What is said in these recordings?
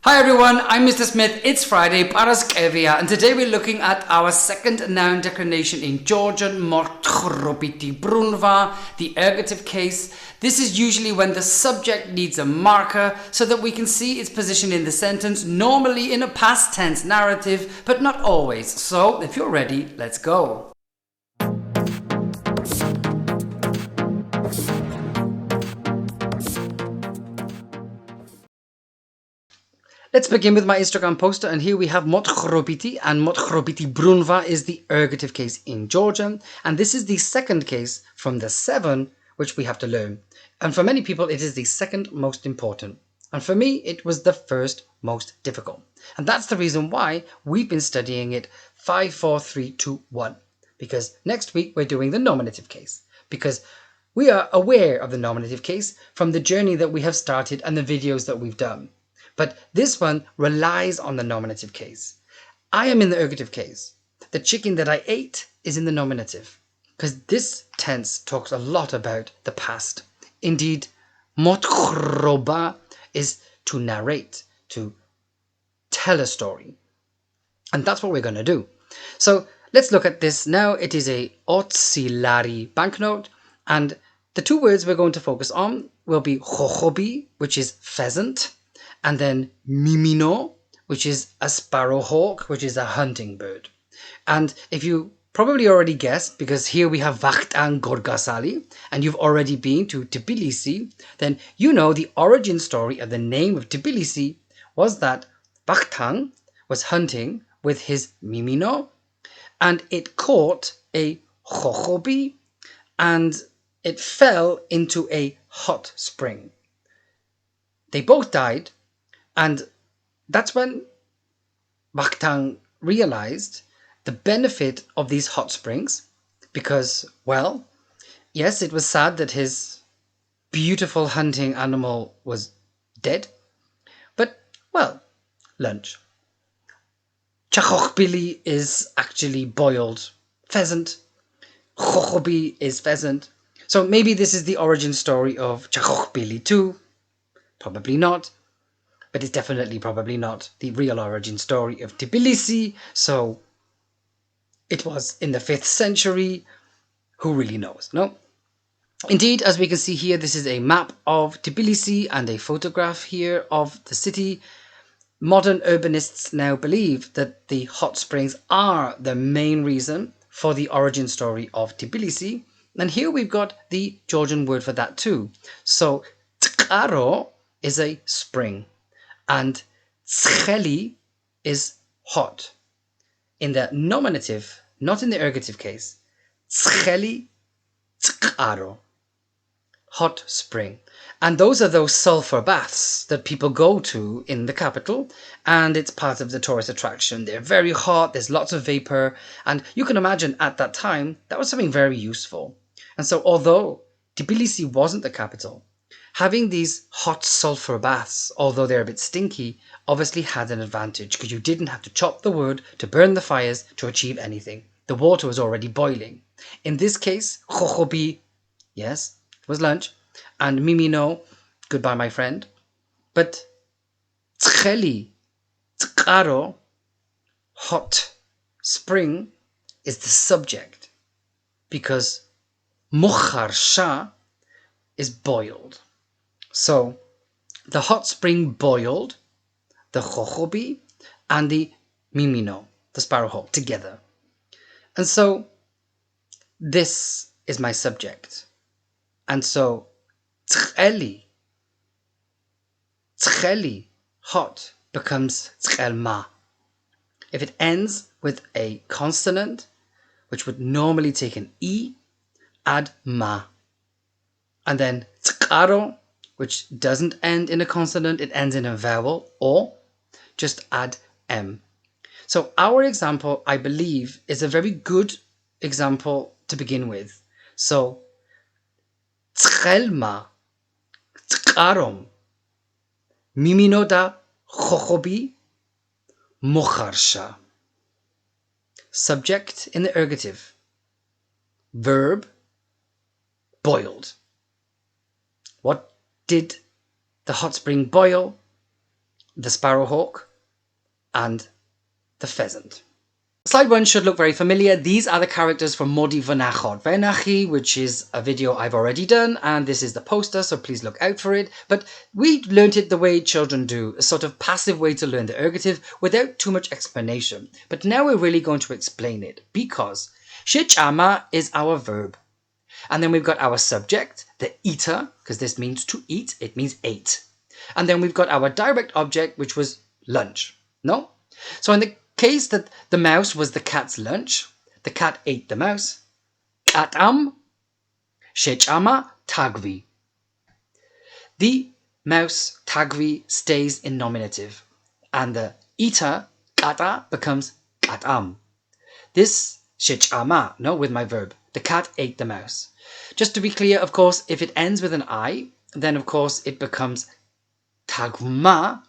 Hi everyone, I'm Mr. Smith. It's Friday, Paraskevia, and today we're looking at our second noun declination in Georgian, Mothkrobit'i bruvna, the ergative case. This is usually when the subject needs a marker so that we can see its position in the sentence, normally in a past tense narrative, but not always. So, if you're ready, let's go. Let's begin with my Instagram poster, and here we have Mothkrobit'i, and Mothkrobit'i bruvna is the ergative case in Georgian, and this is the second case from the 7 which we have to learn. And for many people it is the second most important, and for me it was the first most difficult. And that's the reason why we've been studying it 5, 4, 3, 2, 1, because next week we're doing the nominative case, because we are aware of the nominative case from the journey that we have started and the videos that we've done. But this one relies on the nominative case. I am in the ergative case. The chicken that I ate is in the nominative, because this tense talks a lot about the past. Indeed, mothroba is to narrate, to tell a story. And that's what we're going to do. So let's look at this now. It is a auxiliary banknote, and the two words we're going to focus on will be chochobi, which is pheasant, and then mimino, which is a sparrowhawk, which is a hunting bird. And if you probably already guessed, because here we have Vakhtang Gorgasali, and you've already been to Tbilisi, then you know the origin story of the name of Tbilisi was that Vakhtang was hunting with his mimino, and it caught a chochobi, and it fell into a hot spring. They both died. And that's when Vakhtang realized the benefit of these hot springs, because, well, yes, it was sad that his beautiful hunting animal was dead, but, well, lunch. Chachokhbili is actually boiled pheasant. Chochobi is pheasant. So maybe this is the origin story of Chachokhbili too. Probably not. But it's definitely probably not the real origin story of Tbilisi, so it was in the 5th century. Who really knows, no? Indeed, as we can see here, this is a map of Tbilisi and a photograph here of the city. Modern urbanists now believe that the hot springs are the main reason for the origin story of Tbilisi, and here we've got the Georgian word for that too. So, tkaro is a spring, and tskeli is hot. In the nominative, not in the ergative case, tskeli, tkaro, hot spring. And those are those sulfur baths that people go to in the capital, and it's part of the tourist attraction. They're very hot, there's lots of vapor, and you can imagine at that time that was something very useful. And so although Tbilisi wasn't the capital, having these hot sulfur baths, although they're a bit stinky, obviously had an advantage, because you didn't have to chop the wood to burn the fires to achieve anything. The water was already boiling. In this case, chochobi, yes, it was lunch, and mimino, goodbye my friend. But tskeli, tkaro, hot spring, is the subject, because mokharsha is boiled. So the hot spring boiled the chochobi and the mimino, the sparrowhawk, together. And so this is my subject. And so tkeli, hot, becomes tkelma. If it ends with a consonant, which would normally take an E, add ma. And then tkaro, which doesn't end in a consonant, it ends in a vowel, or just add M. So our example, I believe, is a very good example to begin with. So, tkelma, tkarom, miminoda, chochobi, mokharsha. Subject in the ergative. Verb, boiled. What did the hot spring boil? the sparrowhawk, and the pheasant. Slide 1 should look very familiar. These are the characters from Modi Vernachot, which is a video I've already done, and this is the poster, so please look out for it. But we learnt it the way children do, a sort of passive way to learn the ergative without too much explanation. But now we're really going to explain it, because Shechama is our verb. And then we've got our subject, the eater, because this means to eat, it means ate. And then we've got our direct object, which was lunch. No? So in the case that the mouse was the cat's lunch, the cat ate the mouse. Katam, shechama, tagvi. The mouse, tagvi, stays in nominative. And the eater, kata, becomes katam. This shechama, no, with my verb. The cat ate the mouse. Just to be clear, of course, if it ends with an I, then of course it becomes tagma.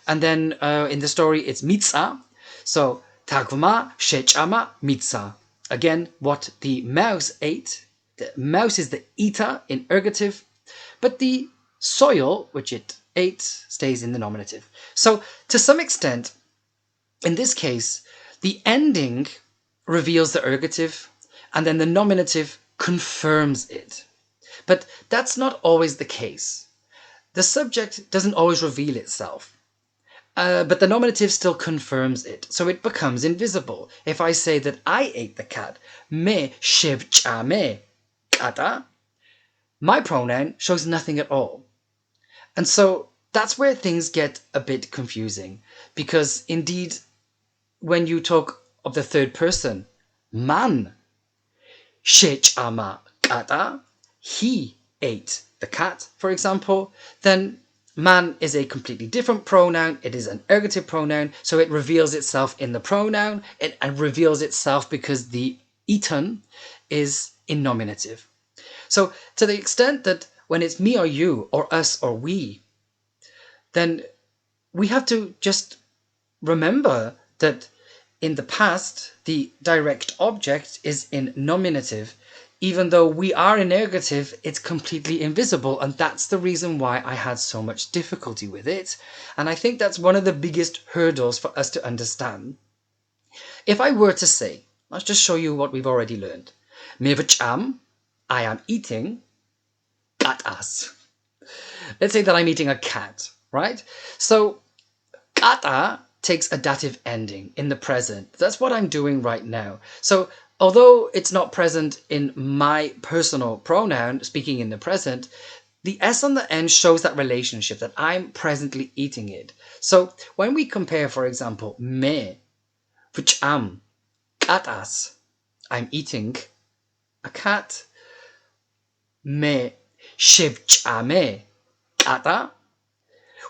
And then in the story, it's mitza. So, tagma, shechama, mitza. Again, what the mouse ate. The mouse is the eater in ergative, but the soil, which it ate, stays in the nominative. So, to some extent, in this case, the ending reveals the ergative, and then the nominative confirms it. But that's not always the case. The subject doesn't always reveal itself. But the nominative still confirms it, so it becomes invisible. If I say that I ate the cat, me shevchame kata, my pronoun shows nothing at all. And so that's where things get a bit confusing, because indeed, when you talk of the third person, man shechama kata, he ate the cat, for example, then man is a completely different pronoun. It is an ergative pronoun, so it reveals itself in the pronoun, and reveals itself because the eaten is in nominative. So to the extent that when it's me or you, or us or we, then we have to just remember that in the past, the direct object is in nominative. Even though we are in ergative, it's completely invisible, and that's the reason why I had so much difficulty with it. And I think that's one of the biggest hurdles for us to understand. If I were to say, let's just show you what we've already learned. Mevacham, I am eating katas. Let's say that I'm eating a cat, right? So kata takes a dative ending in the present. That's what I'm doing right now. So although it's not present in my personal pronoun, speaking in the present, the S on the end shows that relationship, that I'm presently eating it. So when we compare, for example, me, v'cham, katas, I'm eating a cat, me, shevchame, kata,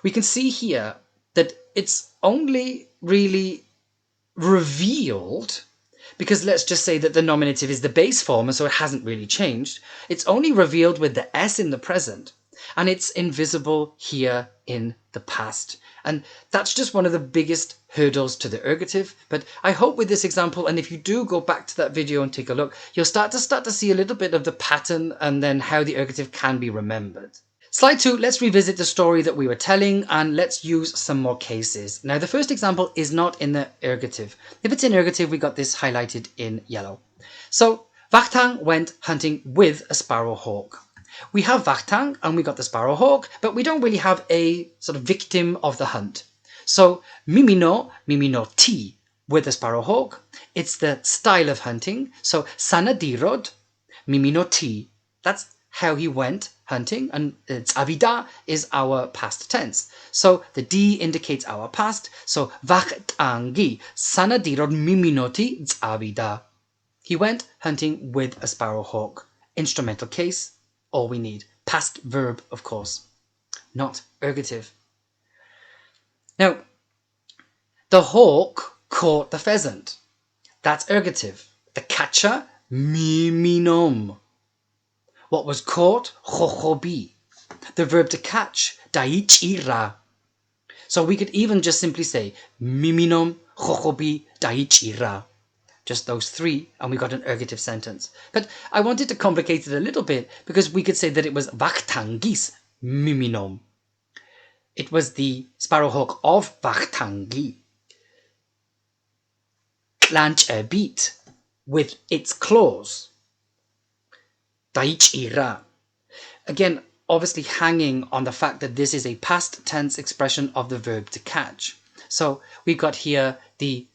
we can see here that it's only really revealed, because let's just say that the nominative is the base form, and so it hasn't really changed. It's only revealed with the S in the present, and it's invisible here in the past. And that's just one of the biggest hurdles to the ergative. But I hope with this example, and if you do go back to that video and take a look, you'll start to see a little bit of the pattern and then how the ergative can be remembered. Slide 2, let's revisit the story that we were telling, and let's use some more cases. Now, the first example is not in the ergative. If it's in ergative, we got this highlighted in yellow. So, Wachtang went hunting with a sparrowhawk. We have Wachtang and we got the sparrowhawk, but we don't really have a sort of victim of the hunt. So, Mimino-ti with the sparrowhawk. It's the style of hunting. So, Sanadirod, Mimino-ti. That's how he went hunting, and its avida is our past tense. So the D indicates our past. So Wachtangi, Sanadirod Miminoti avida. He went hunting with a sparrowhawk. Instrumental case, all we need. Past verb, of course, not ergative. Now, the hawk caught the pheasant. That's ergative. The catcher, miminom. What was caught? Chochobi. The verb to catch, daichira. So we could even just simply say, miminom, chochobi, daichira. Just those three, and we got an ergative sentence. But I wanted to complicate it a little bit, because we could say that it was Wachtangis miminom. It was the sparrowhawk of Wachtangi. Beat with its claws. Daichira. Again, obviously hanging on the fact that this is a past tense expression of the verb to catch. So we've got here the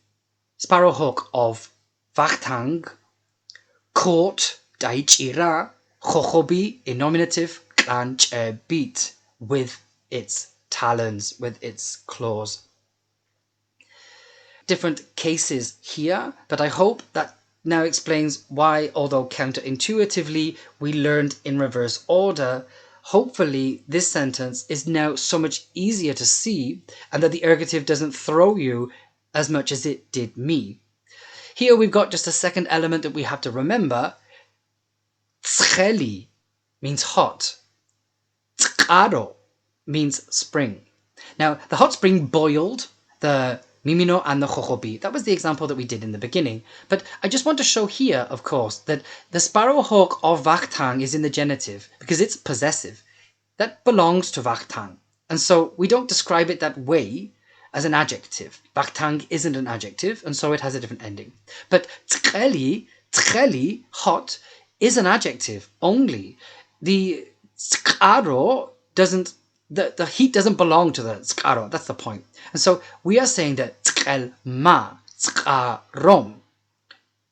sparrowhawk of Wachtang caught Daichira Chochobi, a nominative, beat with its talons, with its claws. Different cases here, but I hope that now explains why, although counterintuitively we learned in reverse order, hopefully this sentence is now so much easier to see and that the ergative doesn't throw you as much as it did me. Here we've got just a second element that we have to remember. Tscheli means hot. Tkaro means spring. Now, the hot spring boiled the mimino and the chochobi. That was the example that we did in the beginning. But I just want to show here, of course, that the sparrowhawk of Wachtang is in the genitive because it's possessive. That belongs to Wachtang. And so we don't describe it that way as an adjective. Wachtang isn't an adjective, and so it has a different ending. But tkeli, hot, is an adjective only. The skaro doesn't, the heat doesn't belong to the skaro. That's the point. And so we are saying that tkel ma, tskarom,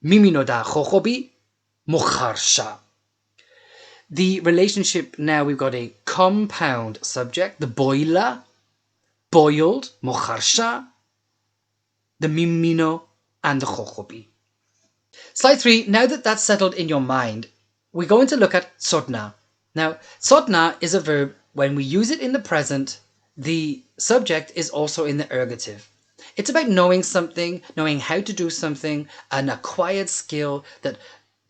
miminoda chochobi, mokharsha. The relationship now, we've got a compound subject, the boiler, boiled, mokharsha, the mimino, and the chochobi. Slide 3, now that that's settled in your mind, we're going to look at sodna. Now, sodna is a verb. When we use it in the present, the subject is also in the ergative. It's about knowing something, knowing how to do something, an acquired skill that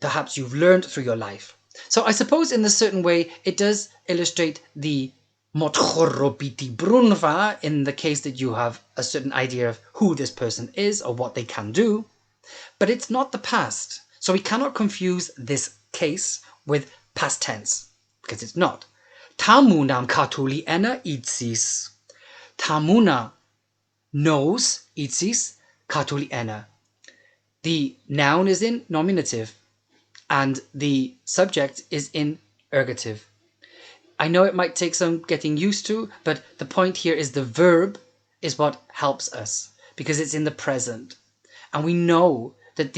perhaps you've learned through your life. So I suppose in a certain way, it does illustrate the Mothkrobit-i bruvna in the case that you have a certain idea of who this person is or what they can do. But it's not the past. So we cannot confuse this case with past tense, because it's not. Tamunam katuli ena itsis. Tamuna knows itsis katuli ena. The noun is in nominative and the subject is in ergative. I know it might take some getting used to, but the point here is the verb is what helps us because it's in the present. And we know that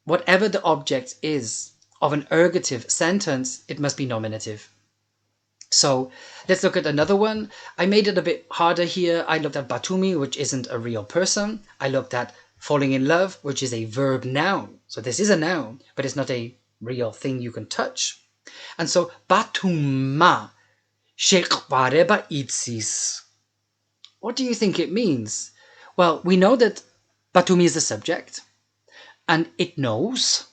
whatever the object is of an ergative sentence, it must be nominative. So let's look at another one. I made it a bit harder here. I looked at Batumi, which isn't a real person. I looked at falling in love, which is a verb noun. So this is a noun, but it's not a real thing you can touch. And so Batuma shekvareba itsis. What do you think it means? Well, we know that Batumi is the subject, and it knows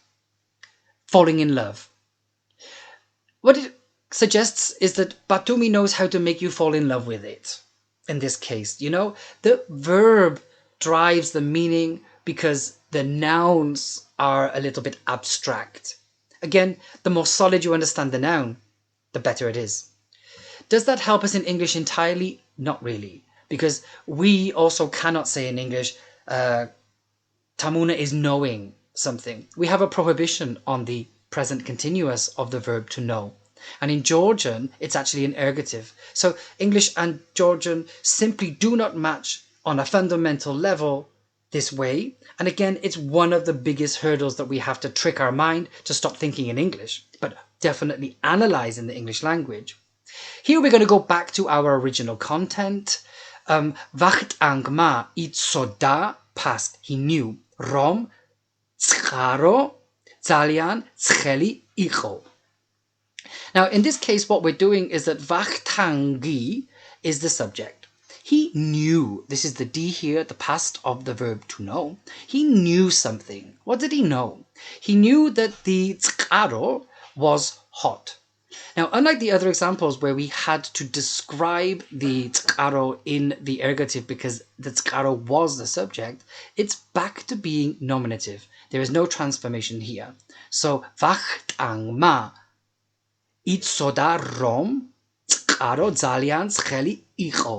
falling in love. What it suggests is that Batumi knows how to make you fall in love with it. In this case, the verb drives the meaning because the nouns are a little bit abstract. Again, the more solid you understand the noun, the better it is. Does that help us in English entirely? Not really, because we also cannot say in English, Tamuna is knowing something. We have a prohibition on the present continuous of the verb to know. And in Georgian, it's actually an ergative. So English and Georgian simply do not match on a fundamental level this way. And again, it's one of the biggest hurdles that we have to trick our mind to stop thinking in English, but definitely analyze in the English language. Here we're going to go back to our original content. Wachtang itsoda, past, he knew. Rom, tskaro, zalian, tskeli, icho. Now, in this case, what we're doing is that Wachtangi is the subject. He knew, this is the D here, the past of the verb to know. He knew something. What did he know? He knew that the tzkaro was hot. Now, unlike the other examples where we had to describe the tzkaro in the ergative because the tzkaro was the subject, it's back to being nominative. There is no transformation here. So, Wachtang ma itsoda rom მყარო ძალიან ცხელი იყო.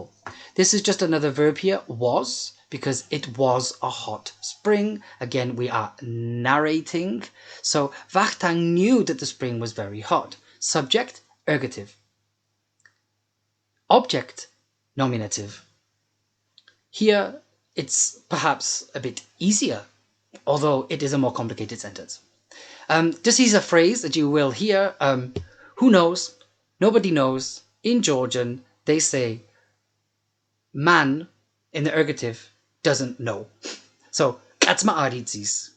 This is just another verb here, was, because it was a hot spring. Again, we are narrating. So, Wachtang knew that the spring was very hot. Subject, ergative. Object, nominative. Here, it's perhaps a bit easier, although it is a more complicated sentence. This is a phrase that you will hear. Who knows? Nobody knows. In Georgian, they say, man, in the ergative, doesn't know. So, katsma aritzis.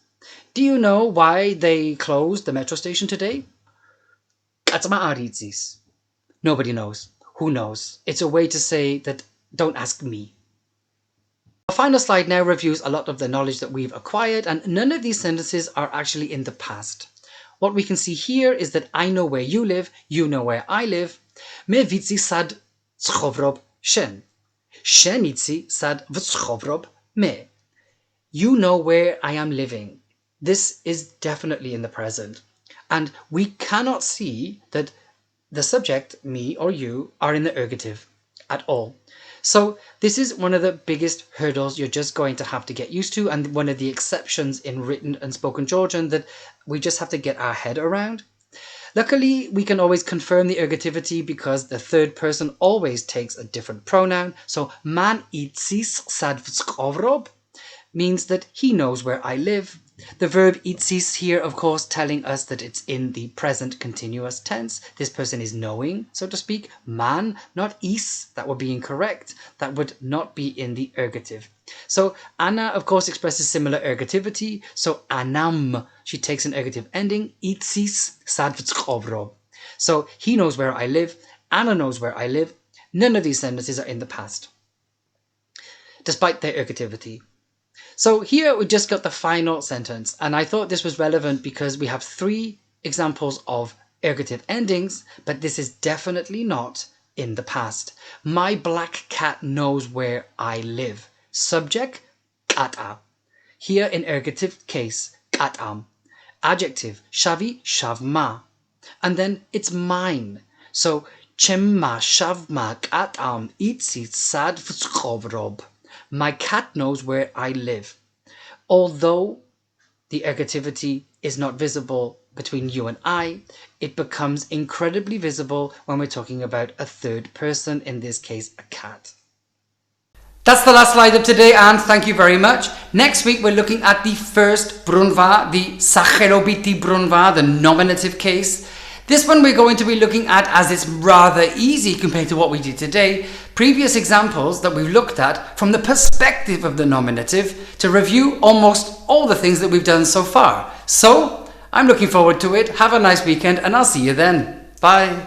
Do you know why they closed the metro station today? Katsma aritzis. Nobody knows. Who knows? It's a way to say that don't ask me. Our final slide now reviews a lot of the knowledge that we've acquired, and none of these sentences are actually in the past. What we can see here is that I know where you live, you know where I live. Me vitsi sad tschovrob shen. Shen itsi sad vtschovrob me. You know where I am living. This is definitely in the present. And we cannot see that the subject, me or you, are in the ergative at all. So this is one of the biggest hurdles you're just going to have to get used to, and one of the exceptions in written and spoken Georgian that we just have to get our head around. Luckily, we can always confirm the ergativity because the third person always takes a different pronoun. So man itsis sad vtskhovrob means that he knows where I live. The verb itsis here, of course, telling us that it's in the present continuous tense. This person is knowing, so to speak. Man, not is. That would be incorrect. That would not be in the ergative. So Anna, of course, expresses similar ergativity. So anam, she takes an ergative ending. Itsis sad vtskhovrob. So he knows where I live. Anna knows where I live. None of these sentences are in the past, despite their ergativity. So here we just got the final sentence, and I thought this was relevant because we have 3 examples of ergative endings, but this is definitely not in the past. My black cat knows where I live. Subject, kata. Here in ergative case, katam. Adjective, shavi, shavma. And then it's mine. So, chemma, shavma, katam, itsit, sad, vtskhovrob. My cat knows where I live. Although the ergativity is not visible between you and I, it becomes incredibly visible when we're talking about a third person, in this case, a cat. That's the last slide of today, and thank you very much. Next week, we're looking at the first bruvna, the Mothkrobit-i bruvna, the nominative case. This one we're going to be looking at as it's rather easy compared to what we did today. Previous examples that we've looked at from the perspective of the nominative to review almost all the things that we've done so far. So, I'm looking forward to it. Have a nice weekend and I'll see you then. Bye.